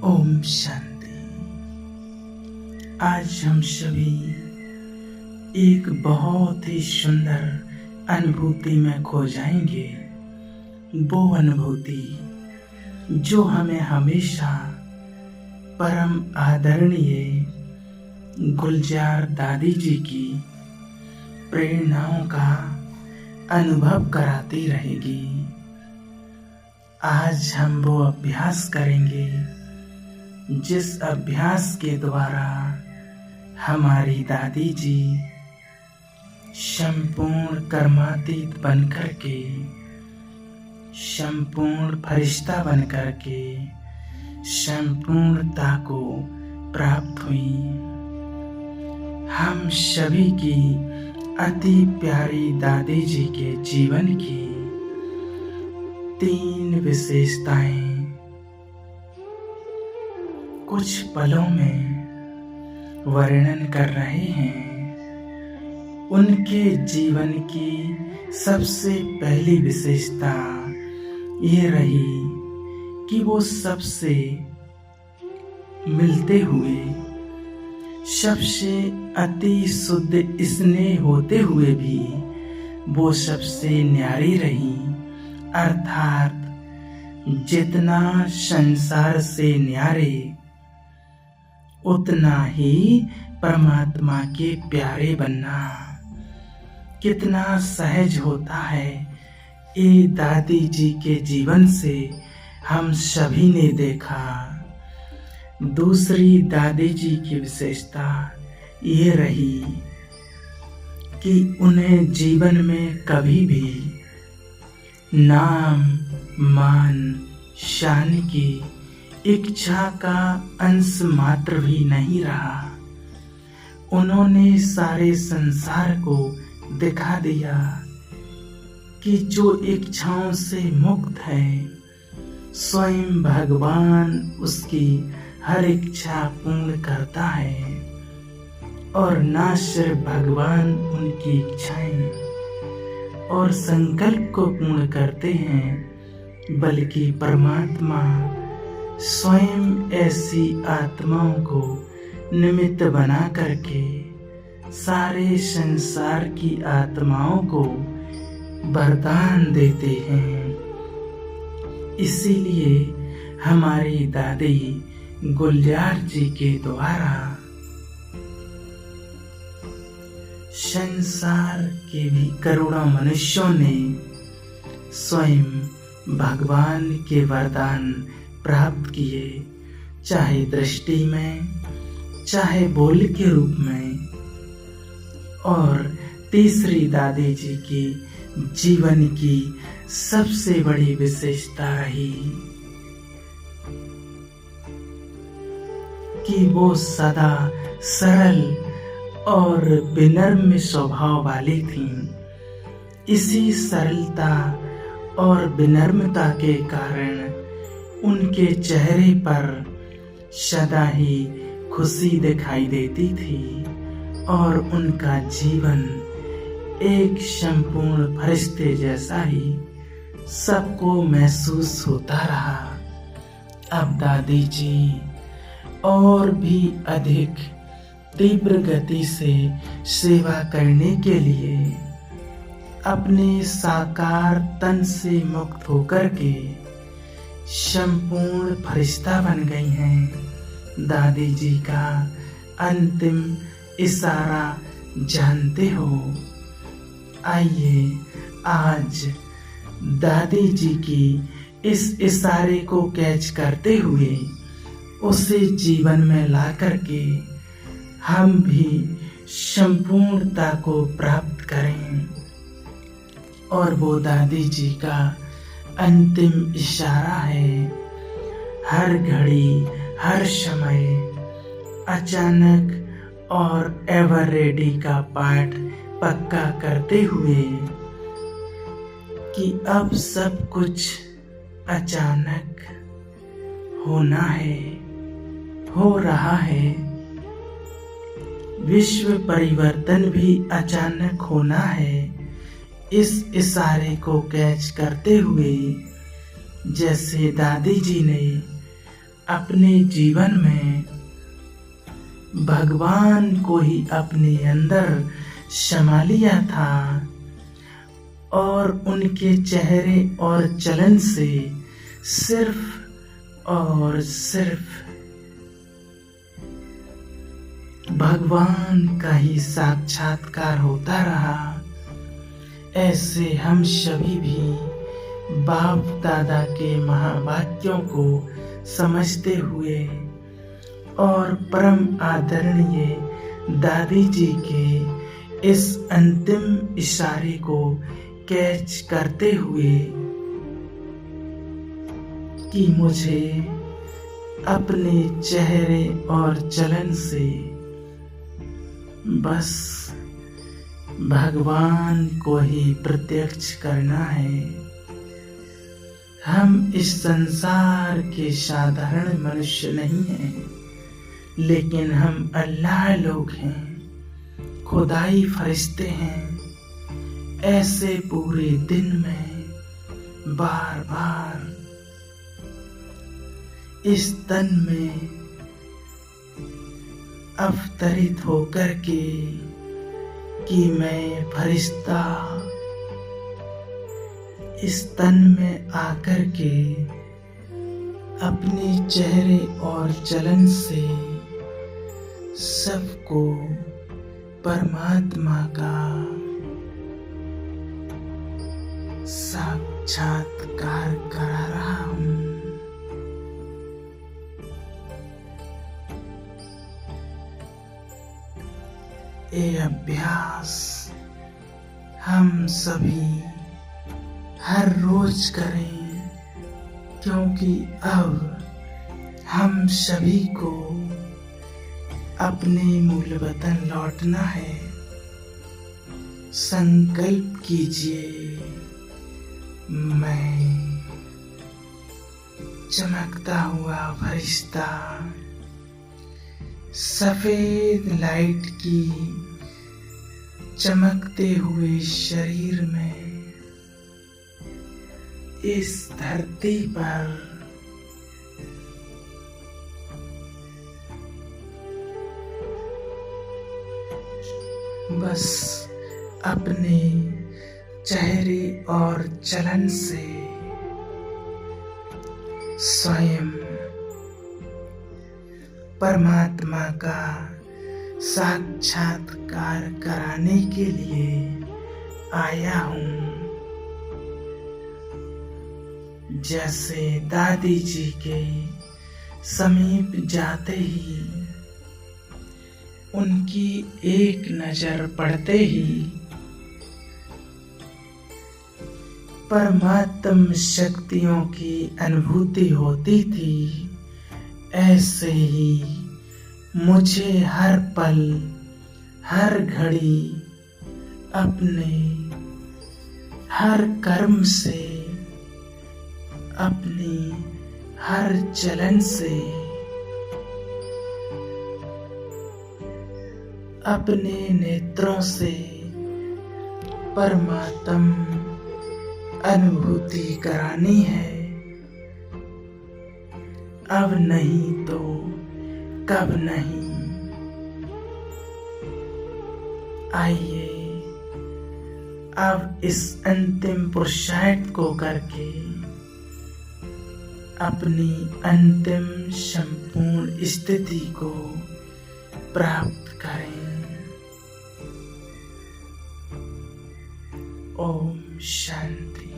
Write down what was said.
ओम शांति। आज हम सभी एक बहुत ही सुंदर अनुभूति में खो जाएंगे। वो अनुभूति जो हमें हमेशा परम आदरणीय गुलजार दादी जी की प्रेरणाओं का अनुभव कराती रहेगी। आज हम वो अभ्यास करेंगे जिस अभ्यास के द्वारा हमारी दादी जी संपूर्ण कर्मातीत बनकर के, संपूर्ण फरिश्ता बनकर के संपूर्णता को प्राप्त हुई। हम सभी की अति प्यारी दादी जी के जीवन की 3 विशेषताएं कुछ पलों में वर्णन कर रहे हैं। उनके जीवन की सबसे पहली विशेषता ये रही कि वो सबसे मिलते हुए, सबसे अति शुद्ध स्नेह होते हुए भी वो सबसे न्यारी रही। अर्थात जितना संसार से न्यारे उतना ही परमात्मा के प्यारे बनना कितना सहज होता है, ये दादी जी के जीवन से हम सभी ने देखा। दूसरी दादी जी की विशेषता ये रही कि उन्हें जीवन में कभी भी नाम, मान, शान की इच्छा का अंश मात्र भी नहीं रहा। उन्होंने सारे संसार को दिखा दिया कि जो इच्छाओं से मुक्त है, स्वयं भगवान उसकी हर इच्छा पूर्ण करता है। और न सिर्फ भगवान उनकी इच्छाएं और संकल्प को पूर्ण करते हैं, बल्कि परमात्मा स्वयं ऐसी आत्माओं को निमित्त बना करके सारे संसार की आत्माओं को वरदान देते हैं। इसीलिए हमारी दादी गुलजार जी के द्वारा संसार के भी करोड़ों मनुष्यों ने स्वयं भगवान के वरदान प्राप्त किए, चाहे दृष्टि में, चाहे बोल के रूप में। और तीसरी दादी जी की जीवन की सबसे बड़ी विशेषता रही कि वो सदा सरल और विनम्र स्वभाव वाली थीं। इसी सरलता और विनम्रता के कारण उनके चेहरे पर सदा ही खुशी दिखाई देती थी और उनका जीवन एक संपूर्ण फरिश्ते जैसा ही सबको महसूस होता रहा। अब दादी जी और भी अधिक तीव्र गति से सेवा करने के लिए अपने साकार तन से मुक्त होकर के संपूर्ण फरिश्ता बन गई हैं। दादी जी का अंतिम इशारा जानते हो? आइए आज दादी जी की इस इशारे को कैच करते हुए उसे जीवन में ला करके हम भी संपूर्णता को प्राप्त करें। और वो दादी जी का अंतिम इशारा है, हर घड़ी हर समय अचानक और एवर रेडी का पाठ पक्का करते हुए कि अब सब कुछ अचानक होना है, हो रहा है। विश्व परिवर्तन भी अचानक होना है। इस इशारे को कैच करते हुए जैसे दादी जी ने अपने जीवन में भगवान को ही अपने अंदर समा लिया था और उनके चेहरे और चलन से सिर्फ और सिर्फ भगवान का ही साक्षात्कार होता रहा। ऐसे हम सभी भी बाप दादा के महावाक्यों को समझते हुए और परम आदरणीय दादी जी के इस अंतिम इशारे को कैच करते हुए कि मुझे अपने चेहरे और चलन से बस भगवान को ही प्रत्यक्ष करना है। हम इस संसार के साधारण मनुष्य नहीं हैं, लेकिन हम अल्लाह लोग हैं, खुदाई फरिश्ते हैं। ऐसे पूरे दिन में बार बार इस तन में अवतरित होकर के कि मैं फरिश्ता इस तन में आकर के अपने चेहरे और चलन से सबको परमात्मा का साक्षात्कार करा रहा हूँ। ये अभ्यास हम सभी हर रोज करें, क्योंकि अब हम सभी को अपने मूल वतन लौटना है। संकल्प कीजिए, मैं चमकता हुआ फरिश्ता सफेद लाइट की चमकते हुए शरीर में इस धरती पर बस अपने चेहरे और चलन से स्वयं परमात्मा का साक्षात्कार कराने के लिए आया हूँ। जैसे दादी जी के समीप जाते ही उनकी एक नजर पड़ते ही परमात्म शक्तियों की अनुभूति होती थी, ऐसे ही मुझे हर पल हर घड़ी अपने हर कर्म से अपनी हर चलन से अपने नेत्रों से परमात्म अनुभूति करानी है। अब नहीं तो कब नहीं। आइए अब इस अंतिम पुरुषार्थ को करके अपनी अंतिम संपूर्ण स्थिति को प्राप्त करें। ओम शांति।